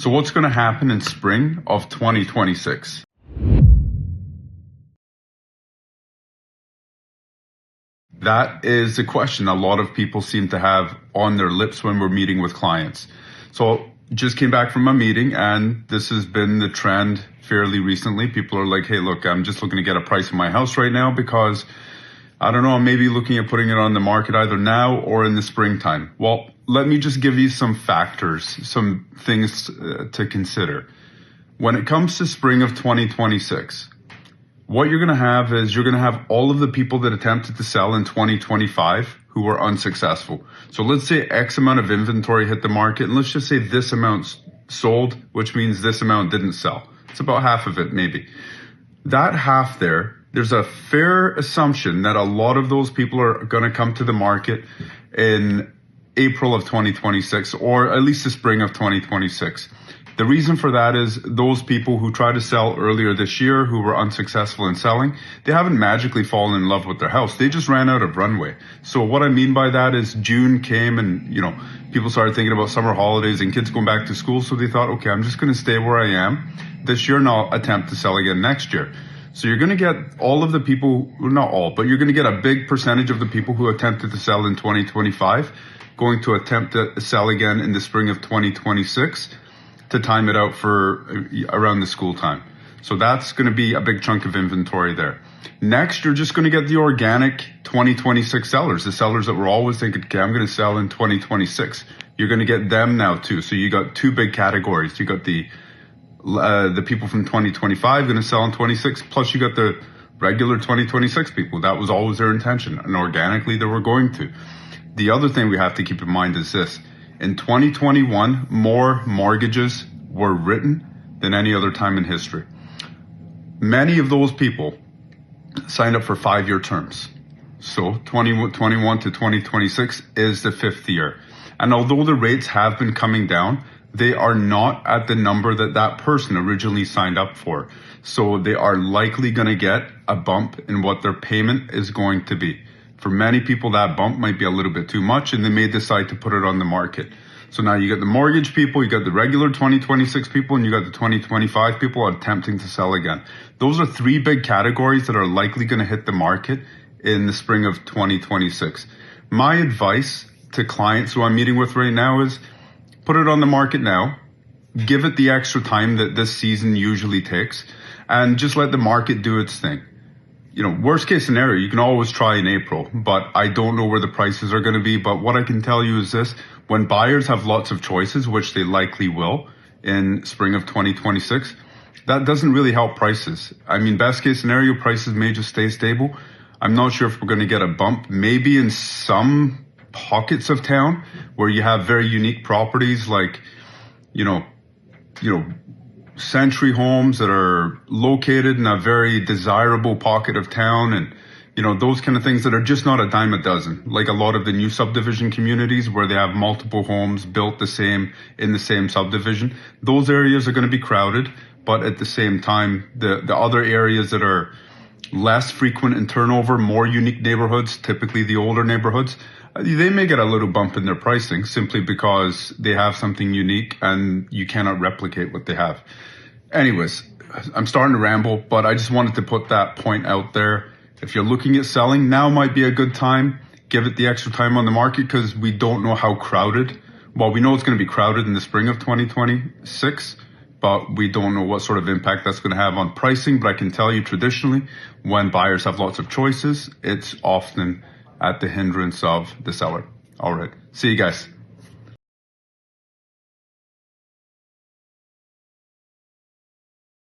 So what's going to happen in spring of 2026? That is the question a lot of people seem to have on their lips when we're meeting with clients. So just came back from a meeting, and this has been the trend fairly recently. People are like, hey, look, I'm just looking to get a price on my house right now because I don't know, I'm maybe looking at putting it on the market either now or in the springtime. Well, let me just give you some factors, some things to consider. When it comes to spring of 2026, what you're going to have is you're going to have all of the people that attempted to sell in 2025 who were unsuccessful. So let's say X amount of inventory hit the market, and let's just say this amount sold, which means this amount didn't sell. It's about half of it, maybe. That half there's a fair assumption that a lot of those people are going to come to the market in April of 2026, or at least the spring of 2026. The reason for that is those people who tried to sell earlier this year, who were unsuccessful in selling, they haven't magically fallen in love with their house. They just ran out of runway. So what I mean by that is June came and, people started thinking about summer holidays and kids going back to school. So they thought, okay, I'm just going to stay where I am this year and I'll attempt to sell again next year. So you're going to get all of the people, well, not all, but you're going to get a big percentage of the people who attempted to sell in 2025 going to attempt to sell again in the spring of 2026 to time it out for around the school time. So that's going to be a big chunk of inventory there. Next, you're just going to get the organic 2026 sellers, the sellers that were always thinking, okay, I'm going to sell in 2026. You're going to get them now too. So you got two big categories. You got the people from 2025 going to sell in 26, plus you got the regular 2026 people. That was always their intention, and organically they were going to. The other thing we have to keep in mind is this. In 2021, more mortgages were written than any other time in history. Many of those people signed up for 5-year terms. So 2021 to 2026 is the 5th year. And although the rates have been coming down, they are not at the number that person originally signed up for. So they are likely going to get a bump in what their payment is going to be. For many people, that bump might be a little bit too much, and they may decide to put it on the market. So now you got the mortgage people, you got the regular 2026 people, and you got the 2025 people attempting to sell again. Those are 3 big categories that are likely going to hit the market in the spring of 2026. My advice to clients who I'm meeting with right now is put it on the market now, give it the extra time that this season usually takes, and just let the market do its thing. Worst case scenario, you can always try in April, but I don't know where the prices are going to be. But what I can tell you is this: when buyers have lots of choices, which they likely will in spring of 2026, that doesn't really help prices. I mean, best case scenario, prices may just stay stable. I'm not sure if we're going to get a bump, maybe in some pockets of town where you have very unique properties like, century homes that are located in a very desirable pocket of town, and those kind of things that are just not a dime a dozen, like a lot of the new subdivision communities where they have multiple homes built the same in the same subdivision. Those areas are going to be crowded, but at the same time, the other areas that are less frequent in turnover, more unique neighborhoods, typically the older neighborhoods, they may get a little bump in their pricing simply because they have something unique and you cannot replicate what they have. Anyways, I'm starting to ramble, but I just wanted to put that point out there. If you're looking at selling, now might be a good time. Give it the extra time on the market because we don't know how crowded. Well, we know it's going to be crowded in the spring of 2026, but we don't know what sort of impact that's going to have on pricing. But I can tell you traditionally, when buyers have lots of choices, it's often at the hindrance of the seller. All right. See you guys.